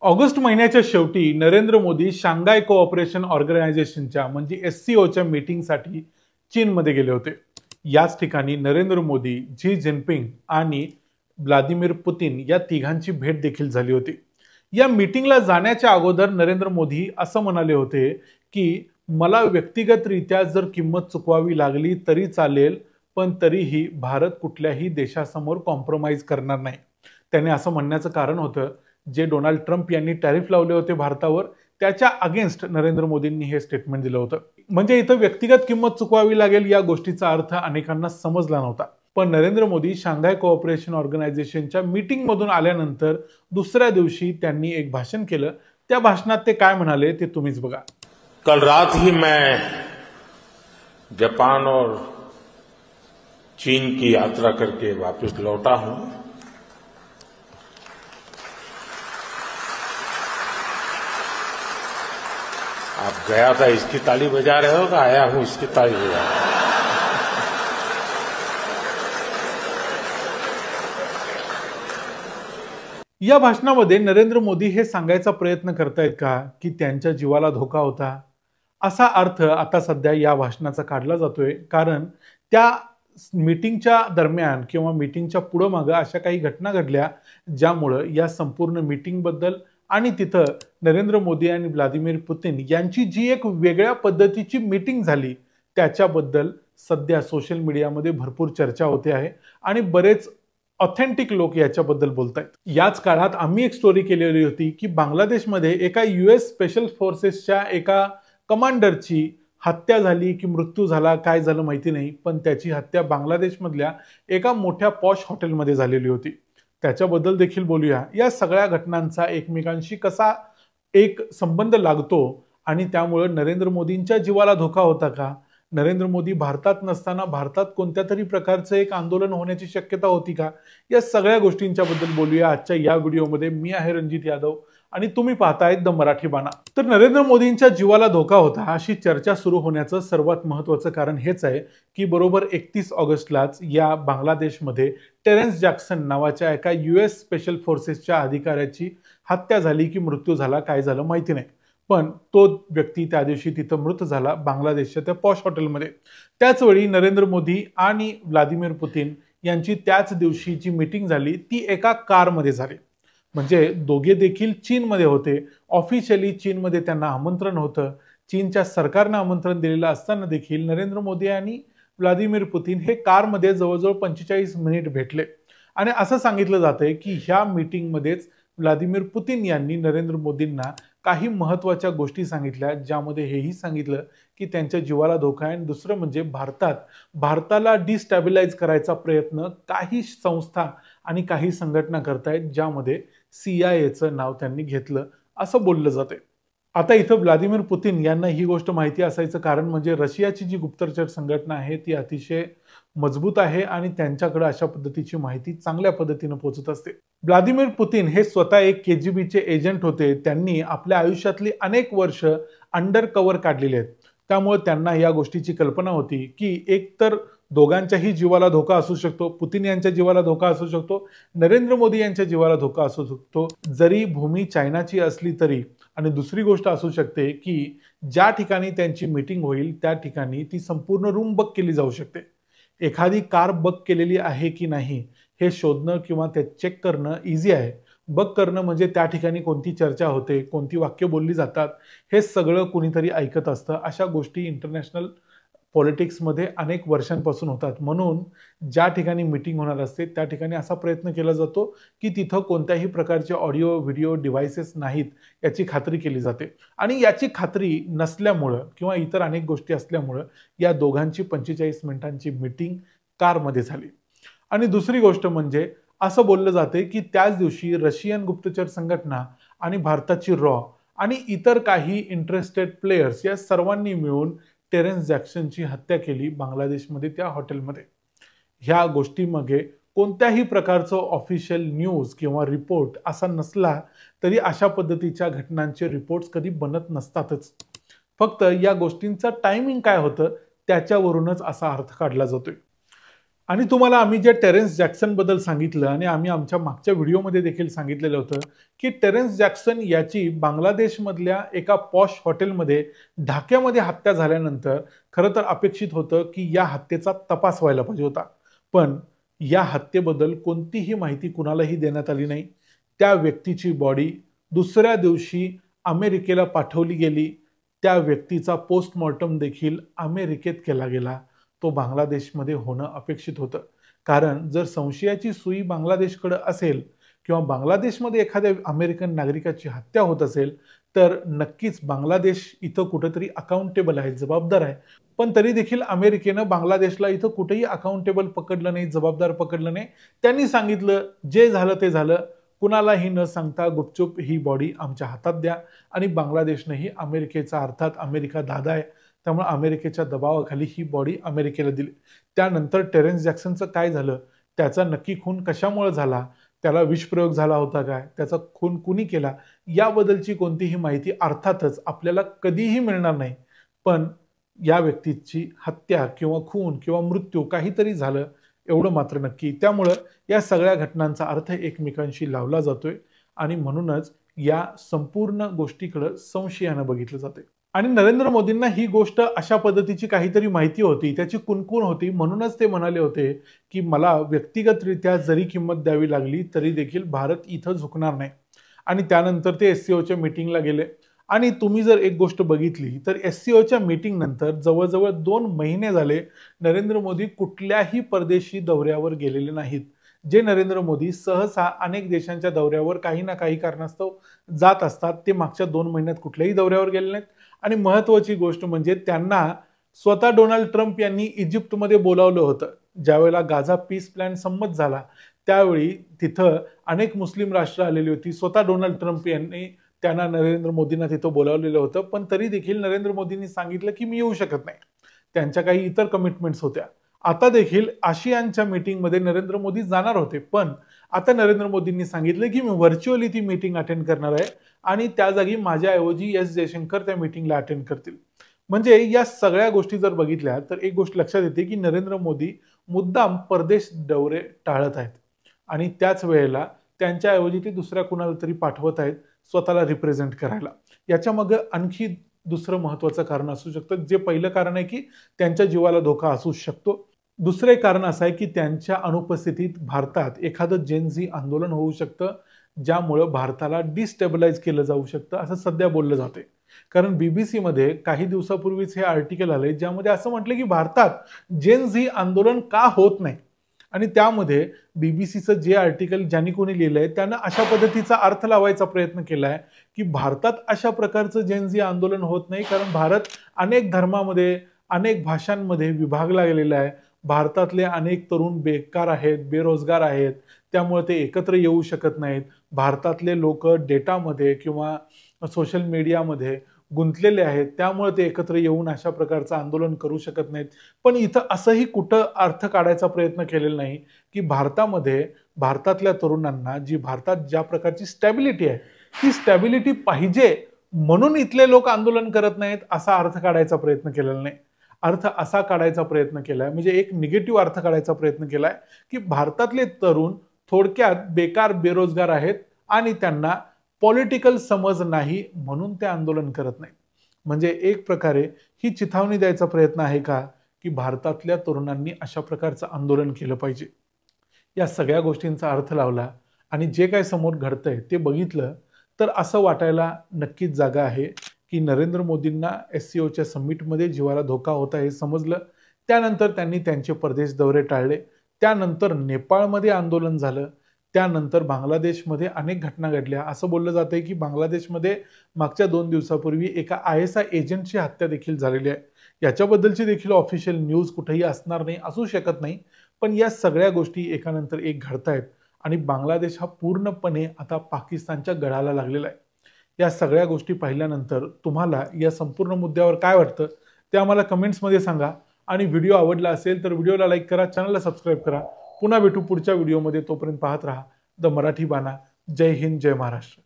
August महिन्याच्या शेवटी Narendra Modi Shanghai cooperation ऑर्गनायझेशनच्या म्हणजे SCOच्या मीटिंगसाठी चीनमध्ये गेले होते। याच ठिकाणी नरेंद्र मोदी, झी जिनपिंग आणि व्लादिमीर पुतिन या तिघांची भेट देखील झाली होती। या मीटिंगला जाण्याच्या अगोदर नरेंद्र मोदी असं म्हणाले होते की मला व्यक्तिगतरित्या जर किंमत चुकवावी लागली तरी चालेल, पण तरीही भारत कुठल्याही देशासमोर कॉम्प्रोमाइज करणार नाही। त्याने असं म्हणण्याचं कारण होतं जे डोनाल्ड ट्रम्प यांनी टॅरिफ लावले होते भारतावर त्याच्या अगेन्स्ट नरेंद्र मोदींनी हे स्टेटमेंट दिलं होतं। म्हणजे इथं व्यक्तिगत किंमत चुकवावी लागेल या गोष्टीचा अर्थ अनेकांना समजला नव्हता। पण नरेंद्र मोदी शांघाय कोऑपरेशन ऑर्गनायझेशनच्या मीटिंग मधून आल्यानंतर दुसऱ्या दिवशी त्यांनी एक भाषण केलं। त्या भाषणात ते काय म्हणाले ते तुम्हीच बघा। कल रात ही मैं जापान और चीन की यात्रा करके वापस लौटा हूं। आप गया था इसकी ताली बजा रहे हो, आया हूं इसकी ताली बजा रहे हो। या भाषणामध्ये नरेंद्र मोदी हे सांगायचा प्रयत्न करतायत का की त्यांच्या जीवाला धोका होता? असा अर्थ आता सध्या या भाषणाचा काढला जातोय, कारण त्या मीटिंगच्या दरम्यान किंवा मीटिंगच्या पुढे मागे अशा काही घटना घडल्या ज्यामुळे या संपूर्ण मीटिंग बद्दल आणि तिथं नरेंद्र मोदी आणि व्लादिमीर पुतिन यांची जी एक वेगळ्या पद्धतीची मीटिंग झाली त्याच्याबद्दल सध्या सोशल मीडियामध्ये भरपूर चर्चा होते आहे आणि बरेच ऑथेंटिक लोक याच्याबद्दल बोलतायत। याच काळात आम्ही एक स्टोरी केलेली होती की बांगलादेशमध्ये एका US स्पेशल फोर्सेसच्या एका कमांडरची हत्या झाली की मृत्यू झाला काय झालं माहिती नाही, पण त्याची हत्या बांगलादेशमधल्या एका मोठ्या पॉश हॉटेलमध्ये झालेली होती। त्याच्याबद्दल देखील बोलूया। या सगळ्या घटनांचा एकमेकांशी कसा एक संबंध लागतो आणि त्यामुळे नरेंद्र मोदींच्या जीवाला धोका होता का? नरेंद्र मोदी भारतात नसताना भारतात कोणत्या तरी प्रकारचं एक आंदोलन होण्याची शक्यता होती का? या सगळ्या गोष्टींच्या बद्दल बोलूया आजच्या या व्हिडिओमध्ये। मी आहे रणजित यादव आणि तुम्ही पाहताय द मराठी बाणा। तर नरेंद्र मोदींच्या जीवाला धोका होता अशी चर्चा सुरू होण्याचं सर्वात महत्त्वाचं कारण हेच आहे की बरोबर 31 ऑगस्टलाच या बांगलादेशमध्ये टेरेन्स जॅक्सन नावाच्या एका US स्पेशल फोर्सेसच्या अधिकाऱ्याची हत्या झाली की मृत्यू झाला काय झालं माहिती नाही, पण तो व्यक्ती त्या दिवशी तिथं मृत झाला बांगलादेशच्या त्या पॉश हॉटेलमध्ये। त्याच वेळी नरेंद्र मोदी आणि व्लादिमीर पुतिन यांची त्याच दिवशी जी मीटिंग झाली ती एका कारमध्ये झाली। म्हणजे दोघे देखील चीनमध्ये होते। ऑफिशियली चीनमध्ये त्यांना आमंत्रण होतं। चीनच्या सरकारनं आमंत्रण दिलेलं असताना देखील नरेंद्र मोदी आणि व्लादिमीर पुतिन हे कारमध्ये जवळजवळ 45 मिनिट भेटले आणि असं सांगितलं जातंय की ह्या मीटिंगमध्येच व्लादिमीर पुतिन यांनी नरेंद्र मोदींना काही महत्त्वाच्या गोष्टी सांगितल्या, ज्यामध्ये हेही सांगितलं की त्यांच्या जीवाला धोका आहे। दुसरं म्हणजे भारताला डिस्टॅबिलाइज करायचा प्रयत्न काही संस्था आणि काही संघटना करतायत, ज्यामध्ये CIAचं नाव त्यांनी घेतलं असं बोललं जाते। आता इथं व्लादिमीर पुतिन यांना ही गोष्ट माहिती असायचं कारण म्हणजे रशियाची जी गुप्तचर संघटना आहे ती अतिशय मजबूत आहे आणि त्यांच्याकडे अशा पद्धतीची माहिती चांगल्या पद्धतीने पोहोचत असते। व्लादिमीर पुतिन हे स्वतः एक KGBचे एजंट होते। त्यांनी आपल्या आयुष्यातली अनेक वर्ष अंडर कव्हर काढलेली आहेत, त्यामुळे त्यांना या गोष्टीची कल्पना होती की एकतर दोघांच्याही जीवाला धोका असू शकतो, पुतिन यांच्या जीवाला धोका असू शकतो, नरेंद्र मोदी यांच्या जीवाला धोका असू शकतो जरी भूमी चायनाची असली तरी। आणि दुसरी गोष्ट असू शकते की ज्या ठिकाणी त्यांची मीटिंग होईल त्या ठिकाणी ती संपूर्ण रूम बक केली जाऊ शकते। एखादी कार बक केलेली आहे की नाही हे शोधणं किंवा ते चेक करणं इझी आहे। बक करणं म्हणजे त्या ठिकाणी कोणती चर्चा होते, कोणती वाक्य बोलली जातात हे सगळं कुणीतरी ऐकत असतं। अशा गोष्टी इंटरनॅशनल पॉलिटिक्समध्ये अनेक वर्षांपासून होतात, म्हणून ज्या ठिकाणी मीटिंग होणार असते त्या ठिकाणी असा प्रयत्न केला जातो की तिथं कोणत्याही प्रकारचे ऑडिओ व्हिडिओ डिव्हाइसेस नाहीत याची खात्री केली जाते। आणि याची खात्री नसल्यामुळं किंवा इतर अनेक गोष्टी असल्यामुळं या दोघांची 45 मिनिटांची मीटिंग कारमध्ये झाली। आणि दुसरी गोष्ट म्हणजे असं बोललं जाते की त्याच दिवशी रशियन गुप्तचर संघटना आणि भारताची रॉ आणि इतर काही इंटरेस्टेड प्लेयर्स या सर्वांनी मिळून टेरेन्स जॅक्सनची हत्या केली बांगलादेशमध्ये त्या हॉटेलमध्ये। ह्या गोष्टीमध्ये कोणत्याही प्रकारचं ऑफिशियल न्यूज किंवा रिपोर्ट असा नसला तरी अशा पद्धतीच्या घटनांचे रिपोर्ट्स कधी बनत नसतातच। फक्त या गोष्टींचं टायमिंग काय होतं त्याच्यावरूनच असा अर्थ काढला जातोय। आणि तुम्हाला आम्ही जे टेरेन्स जॅक्सन बद्दल सांगितलं आणि आम्ही आमच्या मागच्या व्हिडिओमध्ये देखील सांगितलेलं होतं की टेरेन्स जॅक्सन याची बांगलादेशमधल्या एका पॉश हॉटेलमध्ये ढाक्यामध्ये हत्या झाल्यानंतर खरं तर अपेक्षित होतं की या हत्येचा तपास व्हायला पाहिजे होता, पण या हत्येबद्दल कोणतीही माहिती कुणालाही देण्यात आली नाही. त्या व्यक्तीची बॉडी दुसऱ्या दिवशी अमेरिकेला पाठवली गेली. त्या व्यक्तीचा पोस्टमॉर्टम देखील अमेरिकेत केला गेला. तो बांगलादेशमध्ये होणं अपेक्षित होतं, कारण जर संशयाची सुई बांगलादेशकडे असेल किंवा बांगलादेशमध्ये एखाद्या अमेरिकन नागरिकाची हत्या होत असेल तर नक्कीच बांगलादेश इथं कुठेतरी अकाउंटेबल आहे, जबाबदार आहे. पण तरी देखील अमेरिकेनं बांगलादेशला इथं कुठेही अकाउंटेबल पकडलं नाही, जबाबदार पकडलं नाही. त्यांनी सांगितलं जे झालं ते झालं, कुणालाही न सांगता गुपचूप ही बॉडी आमच्या हातात द्या. आणि बांगलादेशनेही अमेरिकेचा, अर्थात अमेरिका दादा आहे त्यामुळे अमेरिकेच्या दबावाखाली ही बॉडी अमेरिकेला दिली. त्यानंतर टेरेन्स जॅक्सनचं काय झालं, त्याचा नक्की खून कशामुळे झाला, त्याला विषप्रयोग झाला होता काय, त्याचा खून कुणी केला, याबद्दलची कोणतीही माहिती अर्थातच आपल्याला कधीही मिळणार नाही. पण या व्यक्तीची हत्या किंवा खून किंवा मृत्यू काहीतरी झालं एवढं मात्र नक्की. त्यामुळं या सगळ्या घटनांचा अर्थ एकमेकांशी लावला जातोय आणि म्हणूनच या संपूर्ण गोष्टीकडे संशयानं बघितलं जाते. आणि नरेंद्र मोदींना ही गोष्ट अशा पद्धतीची काहीतरी माहिती होती, त्याची कुणकुण होती, म्हणूनच ते म्हणाले होते की मला व्यक्तिगतरित्या जरी किंमत द्यावी लागली तरी देखील भारत इथं झुकणार नाही. आणि त्यानंतर ते SCOच्या मीटिंगला गेले. आणि तुम्ही जर एक गोष्ट बघितली तर SCOच्या मीटिंग नंतर जवळजवळ 2 महिने झाले नरेंद्र मोदी कुठल्याही परदेशी दौऱ्यावर गेलेले नाहीत. जे नरेंद्र मोदी सहसा अनेक देशांच्या दौऱ्यावर काही ना काही कारणास्तव जात असतात, ते मागच्या 2 महिन्यात कुठल्याही दौऱ्यावर गेले नाहीत. आणि महत्त्वाची गोष्ट म्हणजे त्यांना स्वतः डोनाल्ड ट्रम्प यांनी इजिप्तमध्ये बोलावलं होतं. ज्यावेळेला गाझा पीस प्लॅन संमत झाला त्यावेळी तिथं अनेक मुस्लिम राष्ट्र आलेली होती. स्वतः डोनाल्ड ट्रम्प यांनी त्यांना नरेंद्र मोदींना तिथं बोलावलेलं होतं, पण तरी देखील नरेंद्र मोदींनी सांगितलं की मी येऊ शकत नाही. त्यांच्या काही इतर कमिटमेंट्स होत्या. आता देखील आशियानच्या मीटिंगमध्ये नरेंद्र मोदी जाणार होते, पण आता नरेंद्र मोदींनी सांगितलं की मी व्हर्च्युअली ती मीटिंग अटेंड करणार आहे आणि त्या जागी माझ्याऐवजी S जयशंकर त्या मीटिंगला अटेंड करतील. म्हणजे या सगळ्या गोष्टी जर बघितल्या तर एक गोष्ट लक्षात येते की नरेंद्र मोदी मुद्दाम परदेश दौरे टाळत आहेत आणि त्याच वेळेला त्यांच्याऐवजी ते दुसऱ्या कुणाला तरी पाठवत आहेत स्वतःला रिप्रेझेंट करायला. याच्या मागे आणखी दुसरं महत्त्वाचं कारण असू शकतं. जे पहिलं कारण आहे की त्यांच्या जीवाला धोका असू शकतो. दुसरे कारण असं आहे की त्यांच्या अनुपस्थितीत भारतात एखादं जेन झी आंदोलन होऊ शकतं, ज्यामुळे भारताला डिस्टेबलाइज केलं जाऊ शकतं असं सध्या बोललं जाते. कारण BBC मध्ये काही दिवसापूर्वीच हे आर्टिकल आले ज्यामध्ये असं म्हटलं की भारतात जेन झी आंदोलन का होत नाही. आणि त्यामध्ये BBCचं जे आर्टिकल ज्यांनी कोणी लिहिलंय त्यानं अशा पद्धतीचा अर्थ लावायचा प्रयत्न केलाय की भारतात अशा प्रकारचं जेन झी आंदोलन होत नाही, कारण भारत अनेक धर्मामध्ये, अनेक भाषांमध्ये विभागला गेलेला आहे. भारतातले अनेक तरुण बेकार आहेत, बेरोजगार आहेत, त्यामुळे ते एकत्र येऊ शकत नाहीत. भारतातले लोक डेटामध्ये किंवा सोशल मीडियामध्ये गुंतलेले आहेत, त्यामुळे ते एकत्र येऊन अशा प्रकारचं आंदोलन करू शकत नाहीत. पण इथं असंही कुठं अर्थ काढायचा प्रयत्न केलेला नाही की भारतामध्ये भारतातल्या तरुणांना जी भारतात ज्या प्रकारची स्टॅबिलिटी आहे ती स्टॅबिलिटी पाहिजे म्हणून इथले लोक आंदोलन करत नाहीत असा अर्थ काढायचा प्रयत्न केलेला नाही. अर्थ असा काढायचा प्रयत्न केलाय, म्हणजे एक निगेटिव्ह अर्थ काढायचा प्रयत्न केलाय की भारतातले तरुण थोडक्यात बेकार, बेरोजगार आहेत आणि त्यांना पॉलिटिकल समज नाही म्हणून ते आंदोलन करत नाही. म्हणजे एक प्रकारे ही चिथावणी द्यायचा प्रयत्न आहे का की भारतातल्या तरुणांनी अशा प्रकारचं आंदोलन केलं पाहिजे. या सगळ्या गोष्टींचा अर्थ लावला आणि जे काय समोर घडतंय ते बघितलं तर असं वाटायला नक्कीच जागा आहे की नरेंद्र मोदींना SCOच्या समिटमध्ये जीवाला धोका होता हे समजलं. त्यानंतर त्यांनी त्यांचे परदेश दौरे टाळले. त्यानंतर नेपाळमध्ये आंदोलन झालं. त्यानंतर बांगलादेशमध्ये अनेक घटना घडल्या. असं बोललं जातंय की बांगलादेशमध्ये मागच्या 2 दिवसापूर्वी एका ISI एजंटची हत्या देखील झालेली आहे. याच्याबद्दलची देखील ऑफिशियल न्यूज कुठेही असणार नाही, असू शकत नाही. पण या सगळ्या गोष्टी एकानंतर एक घडतायत आणि बांगलादेश हा पूर्णपणे आता पाकिस्तानच्या गळाला लागलेला आहे. या सगळ्या गोष्टी पाहिल्यानंतर तुम्हाला या संपूर्ण मुद्द्यावर काय वाटतं ते आम्हाला कमेंट्समध्ये सांगा. आणि व्हिडिओ आवडला असेल तर व्हिडिओला लाईक करा, चॅनलला सबस्क्राईब करा. पुन्हा भेटू पुढच्या व्हिडिओमध्ये. तोपर्यंत पाहत राहा द मराठी बाणा. जय हिंद, जय महाराष्ट्र.